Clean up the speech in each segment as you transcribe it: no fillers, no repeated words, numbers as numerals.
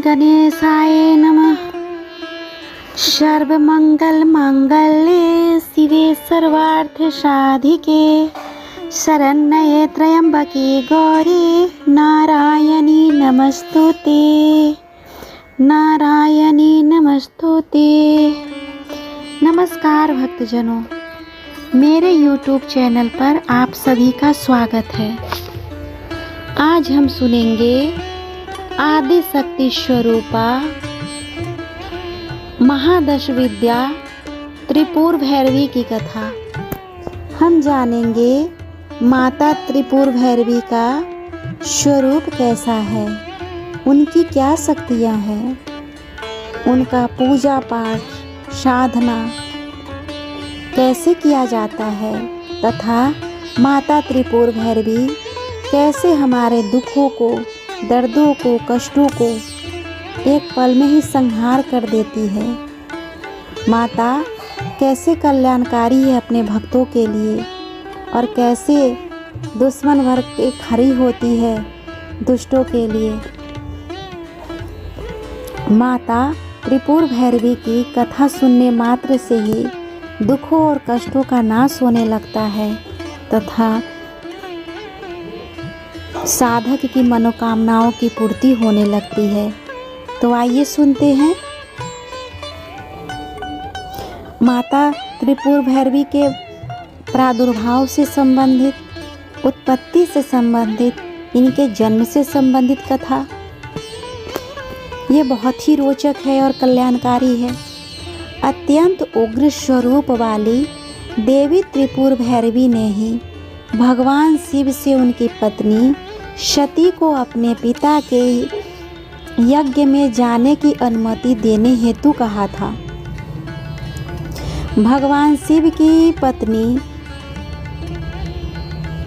गणेशाय नमः। सर्वमंगलमांगल्ये शिवे सर्वार्थसाधिके शरण्ये त्र्यंबके गौरी नारायणी नमस्तुते, नारायणी नमस्तुते। नमस्कार भक्तजनों, मेरे YouTube चैनल पर आप सभी का स्वागत है। आज हम सुनेंगे आदि शक्ति स्वरूपा महादश विद्या त्रिपुर भैरवी की कथा। हम जानेंगे माता त्रिपुर भैरवी का स्वरूप कैसा है, उनकी क्या शक्तियाँ हैं, उनका पूजा पाठ साधना कैसे किया जाता है तथा माता त्रिपुर भैरवी कैसे हमारे दुखों को, दर्दों को, कष्टों को एक पल में ही संहार कर देती है। माता कैसे कल्याणकारी है अपने भक्तों के लिए और कैसे दुश्मन वर्ग पे खड़ी होती है दुष्टों के लिए। माता त्रिपुर भैरवी की कथा सुनने मात्र से ही दुखों और कष्टों का नाश होने लगता है तथा साधक की मनोकामनाओं की पूर्ति होने लगती है। तो आइए सुनते हैं माता त्रिपुर भैरवी के प्रादुर्भाव से संबंधित, उत्पत्ति से संबंधित, इनके जन्म से संबंधित कथा। ये बहुत ही रोचक है और कल्याणकारी है। अत्यंत उग्र स्वरूप वाली देवी त्रिपुर भैरवी ने ही भगवान शिव से उनकी पत्नी सती को अपने पिता के यज्ञ में जाने की अनुमति देने हेतु कहा था। भगवान शिव की पत्नी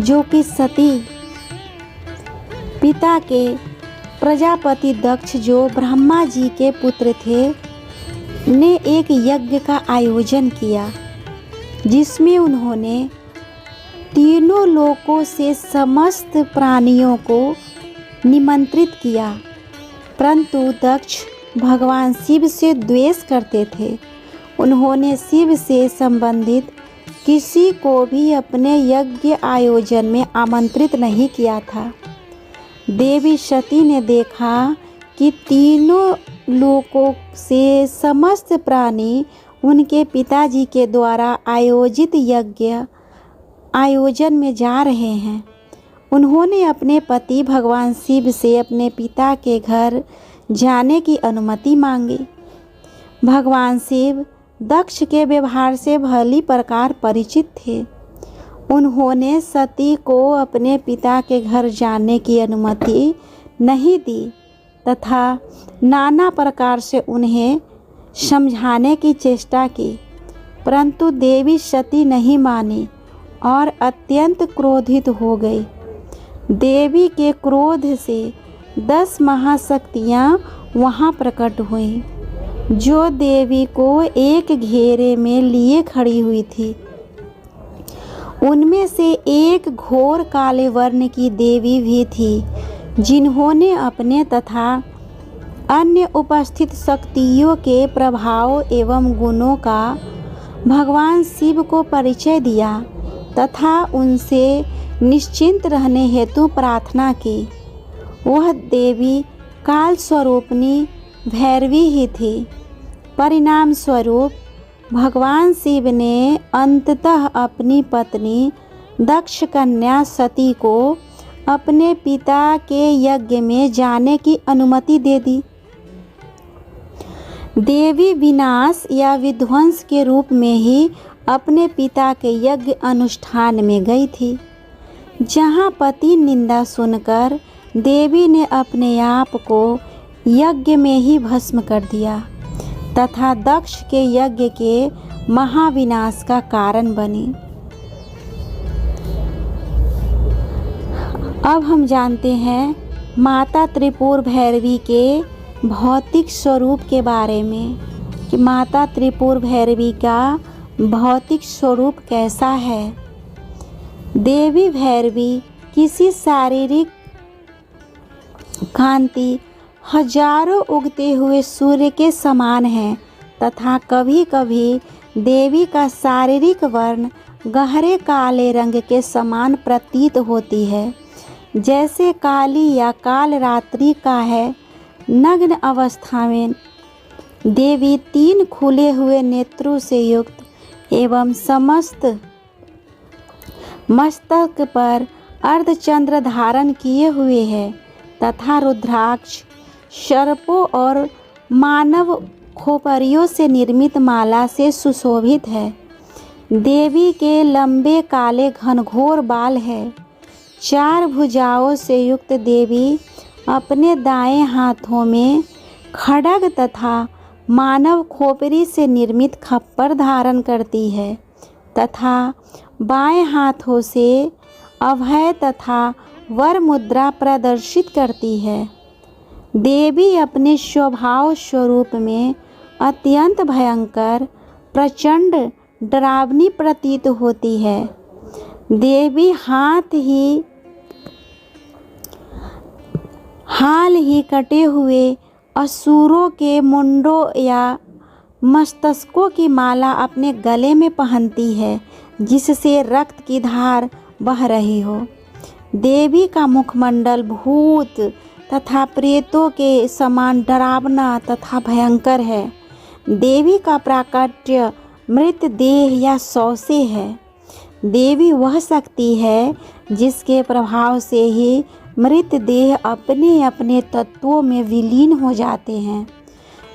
जो कि सती पिता के प्रजापति दक्ष जो ब्रह्मा जी के पुत्र थे ने एक यज्ञ का आयोजन किया जिसमें उन्होंने तीनों लोकों से समस्त प्राणियों को निमंत्रित किया, परंतु दक्ष भगवान शिव से द्वेष करते थे। उन्होंने शिव से संबंधित किसी को भी अपने यज्ञ आयोजन में आमंत्रित नहीं किया था। देवी सती ने देखा कि तीनों लोकों से समस्त प्राणी उनके पिताजी के द्वारा आयोजित यज्ञ आयोजन में जा रहे हैं। उन्होंने अपने पति भगवान शिव से अपने पिता के घर जाने की अनुमति मांगी। भगवान शिव दक्ष के व्यवहार से भली प्रकार परिचित थे। उन्होंने सती को अपने पिता के घर जाने की अनुमति नहीं दी तथा नाना प्रकार से उन्हें समझाने की चेष्टा की, परंतु देवी सती नहीं मानी और अत्यंत क्रोधित हो गई। देवी के क्रोध से 10 महाशक्तियाँ वहाँ प्रकट हुईं, जो देवी को एक घेरे में लिए खड़ी हुई थी। उनमें से एक घोर काले वर्ण की देवी भी थी, जिन्होंने अपने तथा अन्य उपस्थित शक्तियों के प्रभाव एवं गुणों का भगवान शिव को परिचय दिया तथा उनसे निश्चिंत रहने हेतु प्रार्थना की। वह देवी काल स्वरूपनी भैरवी ही थी। परिणाम स्वरूप भगवान शिव ने अंततः अपनी पत्नी दक्ष कन्या सती को अपने पिता के यज्ञ में जाने की अनुमति दे दी। देवी विनाश या विध्वंस के रूप में ही अपने पिता के यज्ञ अनुष्ठान में गई थी, जहाँ पति निंदा सुनकर देवी ने अपने आप को यज्ञ में ही भस्म कर दिया तथा दक्ष के यज्ञ के महाविनाश का कारण बनी। अब हम जानते हैं माता त्रिपुर भैरवी के भौतिक स्वरूप के बारे में कि माता त्रिपुर भैरवी का भौतिक स्वरूप कैसा है। देवी भैरवी किसी शारीरिक कांति हजारों उगते हुए सूर्य के समान है तथा कभी कभी देवी का शारीरिक वर्ण गहरे काले रंग के समान प्रतीत होती है, जैसे काली या काल रात्रि का है। नग्न अवस्था में देवी 3 खुले हुए नेत्रों से युक्त एवं समस्त मस्तक पर अर्धचंद्र धारण किए हुए है तथा रुद्राक्ष, सर्पों और मानव खोपड़ियों से निर्मित माला से सुशोभित है। देवी के लंबे काले घनघोर बाल है। 4 भुजाओं से युक्त देवी अपने दाएं हाथों में खड्ग तथा मानव खोपड़ी से निर्मित खप्पर धारण करती है तथा बाएं हाथों से अभय तथा वर मुद्रा प्रदर्शित करती है। देवी अपने स्वभाव स्वरूप में अत्यंत भयंकर, प्रचंड, डरावनी प्रतीत होती है। देवी हाल ही कटे हुए असुरों के मुंडों या मस्तकों की माला अपने गले में पहनती है, जिससे रक्त की धार बह रही हो। देवी का मुखमंडल भूत तथा प्रेतों के समान डरावना तथा भयंकर है। देवी का प्राकट्य मृत देह या शव से है। देवी वह शक्ति है जिसके प्रभाव से ही मृत देह अपने अपने तत्वों में विलीन हो जाते हैं।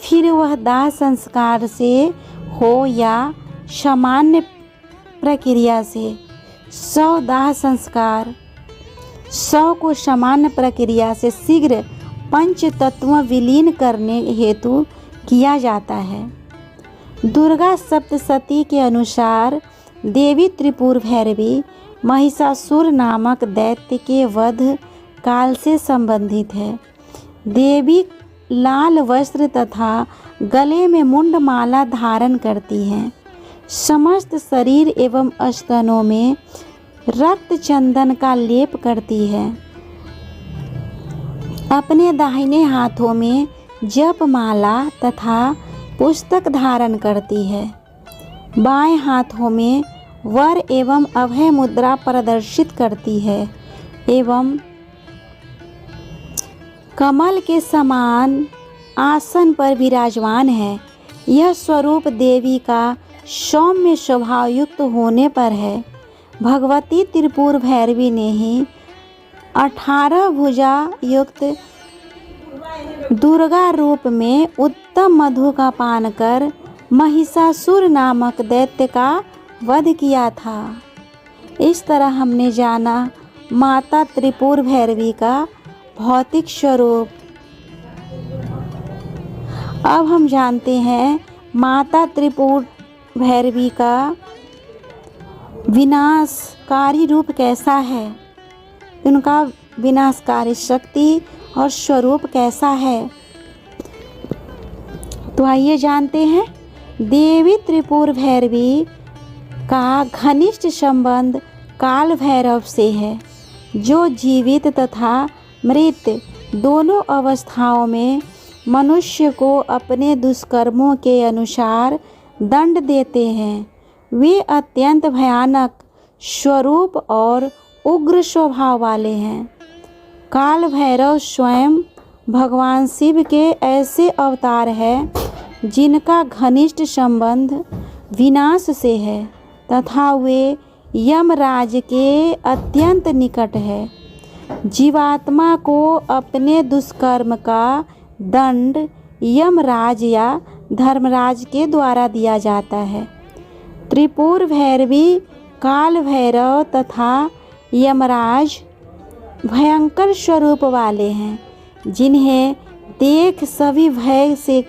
फिर वह दाह संस्कार से हो या सामान्य प्रक्रिया से। शव दाह संस्कार शव को सामान्य प्रक्रिया से शीघ्र पंच तत्व विलीन करने हेतु किया जाता है। दुर्गा सप्तशती के अनुसार देवी त्रिपुर भैरवी महिषासुर नामक दैत्य के वध काल से संबंधित है। देवी लाल वस्त्र तथा गले में मुंडमाला धारण करती हैं। समस्त शरीर एवं स्तनों में रक्त चंदन का लेप करती है। अपने दाहिने हाथों में जपमाला तथा पुस्तक धारण करती है। बाएं हाथों में वर एवं अभय मुद्रा प्रदर्शित करती है एवं कमल के समान आसन पर विराजमान है। यह स्वरूप देवी का सौम्य स्वभाव युक्त होने पर है। भगवती त्रिपुर भैरवी ने ही 18 भुजा युक्त दुर्गा रूप में उत्तम मधु का पान कर महिषासुर नामक दैत्य का वध किया था। इस तरह हमने जाना माता त्रिपुर भैरवी का भौतिक स्वरूप। अब हम जानते हैं माता त्रिपुर भैरवी का विनाशकारी रूप कैसा है, उनका विनाशकारी शक्ति और स्वरूप कैसा है। तो आइए जानते हैं। देवी त्रिपुर भैरवी का घनिष्ठ संबंध काल भैरव से है, जो जीवित तथा मृत दोनों अवस्थाओं में मनुष्य को अपने दुष्कर्मों के अनुसार दंड देते हैं। वे अत्यंत भयानक स्वरूप और उग्र स्वभाव वाले हैं। काल भैरव स्वयं भगवान शिव के ऐसे अवतार हैं जिनका घनिष्ठ संबंध विनाश से है तथा वे यमराज के अत्यंत निकट है। जीवात्मा को अपने दुष्कर्म का दंड यमराज या धर्मराज के द्वारा दिया जाता है। त्रिपुर भैरवी काल भैरव तथा यमराज भयंकर स्वरूप वाले हैं, जिन्हें देख सभी भय से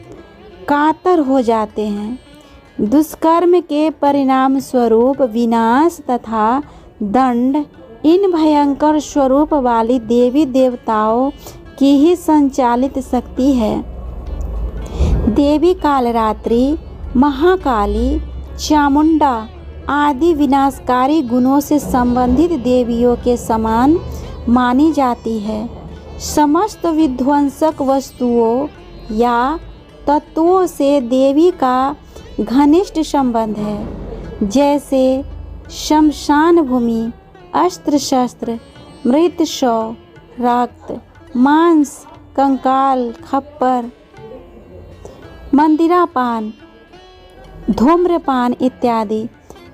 कातर हो जाते हैं। दुष्कर्म के परिणाम स्वरूप विनाश तथा दंड इन भयंकर स्वरूप वाली देवी देवताओं की ही संचालित शक्ति है। देवी कालरात्रि, महाकाली, चामुंडा आदि विनाशकारी गुणों से संबंधित देवियों के समान मानी जाती है। समस्त विध्वंसक वस्तुओं या तत्वों से देवी का घनिष्ठ संबंध है, जैसे शमशान भूमि, अस्त्र शस्त्र, मृत शव, रक्त, मांस, कंकाल, खप्पर, मंदिरापान, धूम्रपान इत्यादि।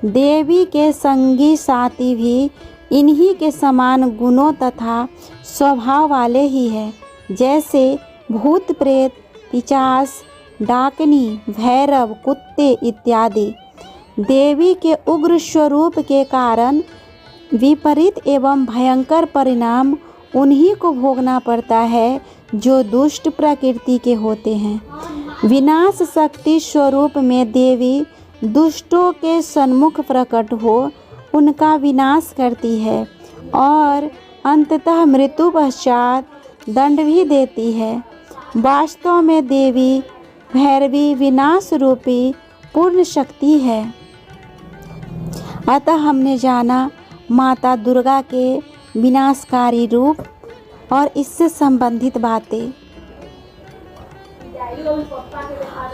देवी के संगी साथी भी इन्हीं के समान गुणों तथा स्वभाव वाले ही हैं, जैसे भूत प्रेत, पिशाच, डाकनी, भैरव, कुत्ते इत्यादि। देवी के उग्र स्वरूप के कारण विपरीत एवं भयंकर परिणाम उन्हीं को भोगना पड़ता है जो दुष्ट प्रकृति के होते हैं। विनाश शक्ति स्वरूप में देवी दुष्टों के सन्मुख प्रकट हो उनका विनाश करती है और अंततः मृत्यु पश्चात दंड भी देती है। वास्तव में देवी भैरवी विनाश रूपी पूर्ण शक्ति है। अतः हमने जाना माता दुर्गा के विनाशकारी रूप और इससे संबंधित बातें।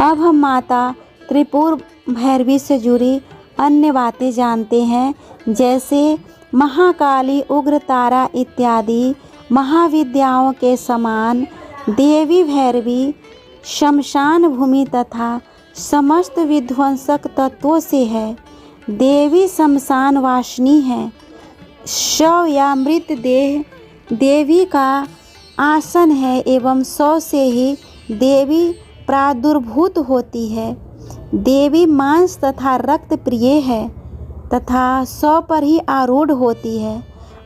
अब हम माता त्रिपुर भैरवी से जुड़ी अन्य बातें जानते हैं, जैसे महाकाली, उग्र तारा इत्यादि महाविद्याओं के समान देवी भैरवी शमशान भूमि तथा समस्त विध्वंसक तत्वों से है। देवी शमशान वासिनी है। शव या मृत देह देवी का आसन है एवं शव से ही देवी प्रादुर्भूत होती है। देवी मांस तथा रक्त प्रिय है तथा शव पर ही आरूढ़ होती है।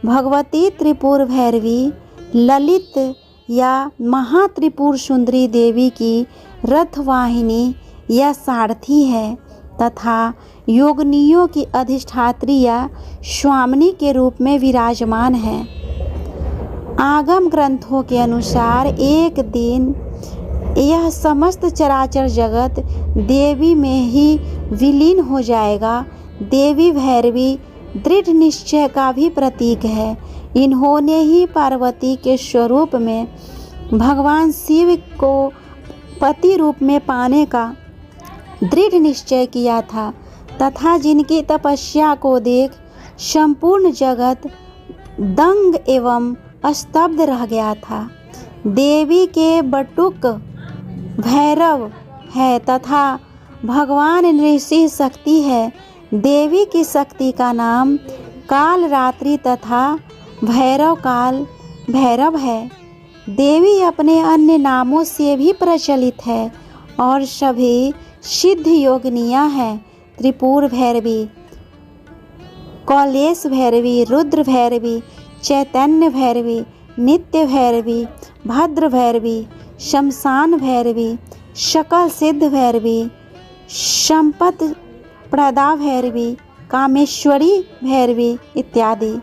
भगवती त्रिपुर भैरवी ललित या महात्रिपुर सुंदरी देवी की रथवाहिनी या सारथी है तथा योगिनियों की अधिष्ठात्री या स्वामिनी के रूप में विराजमान है। आगम ग्रंथों के अनुसार एक दिन यह समस्त चराचर जगत देवी में ही विलीन हो जाएगा। देवी भैरवी दृढ़ निश्चय का भी प्रतीक है। इन्होंने ही पार्वती के स्वरूप में भगवान शिव को पति रूप में पाने का दृढ़ निश्चय किया था तथा जिनकी तपस्या को देख संपूर्ण जगत दंग एवं स्तब्ध रह गया था। देवी के बटुक भैरव है तथा भगवान नृसिंह शक्ति है। देवी की शक्ति का नाम काल रात्रि तथा भैरव काल भैरव है। देवी अपने अन्य नामों से भी प्रचलित है और सभी सिद्ध योगिनियाँ हैं। त्रिपुर भैरवी, कौलेश भैरवी, रुद्र भैरवी, चैतन्य भैरवी, नित्य भैरवी, भद्र भैरवी, शमशान भैरवी, सकल सिद्ध भैरवी, संपत प्रदा भैरवी, कामेश्वरी भैरवी इत्यादि।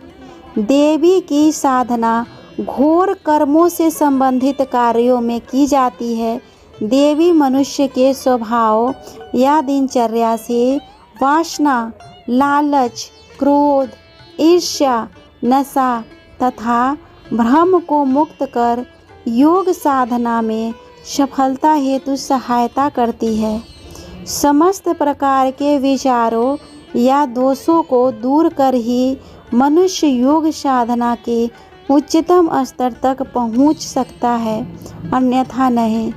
देवी की साधना घोर कर्मों से संबंधित कार्यों में की जाती है। देवी मनुष्य के स्वभाव या दिनचर्या से वासना, लालच, क्रोध, ईर्ष्या, नशा तथा भ्रम को मुक्त कर योग साधना में सफलता हेतु सहायता करती है। समस्त प्रकार के विचारों या दोषों को दूर कर ही मनुष्य योग साधना के उच्चतम स्तर तक पहुंच सकता है, अन्यथा नहीं।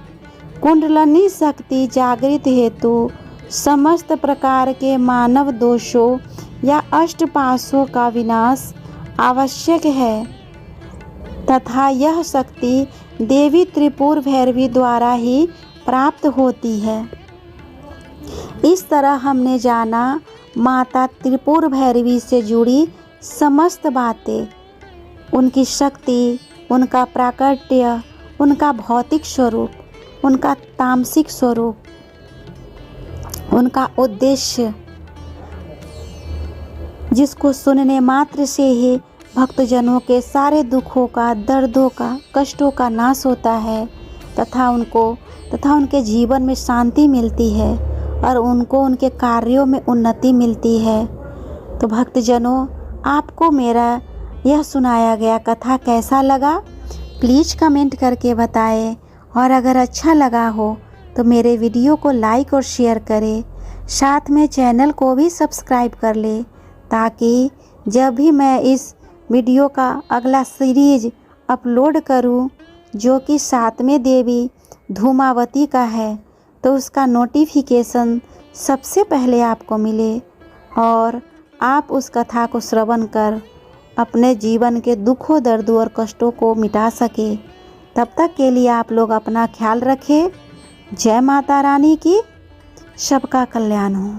कुंडलिनी शक्ति जागृत हेतु समस्त प्रकार के मानव दोषों या अष्टपाशों का विनाश आवश्यक है तथा यह शक्ति देवी त्रिपुर भैरवी द्वारा ही प्राप्त होती है। इस तरह हमने जाना माता त्रिपुर भैरवी से जुड़ी समस्त बातें, उनकी शक्ति, उनका प्राकट्य, उनका भौतिक स्वरूप, उनका तामसिक स्वरूप, उनका उद्देश्य, जिसको सुनने मात्र से ही भक्तजनों के सारे दुखों का, दर्दों का, कष्टों का नाश होता है तथा उनके जीवन में शांति मिलती है और उनको उनके कार्यों में उन्नति मिलती है। तो भक्तजनों, आपको मेरा यह सुनाया गया कथा कैसा लगा? प्लीज़ कमेंट करके बताएं और अगर अच्छा लगा हो तो मेरे वीडियो को लाइक और शेयर करें। साथ में चैनल को भी सब्सक्राइब कर ले ताकि जब भी मैं इस वीडियो का अगला सीरीज अपलोड करूं जो कि 7वें देवी धूमावती का है तो उसका नोटिफिकेशन सबसे पहले आपको मिले और आप उस कथा को श्रवण कर अपने जीवन के दुखों, दर्दों और कष्टों को मिटा सके। तब तक के लिए आप लोग अपना ख्याल रखें। जय माता रानी की। सबका कल्याण हो।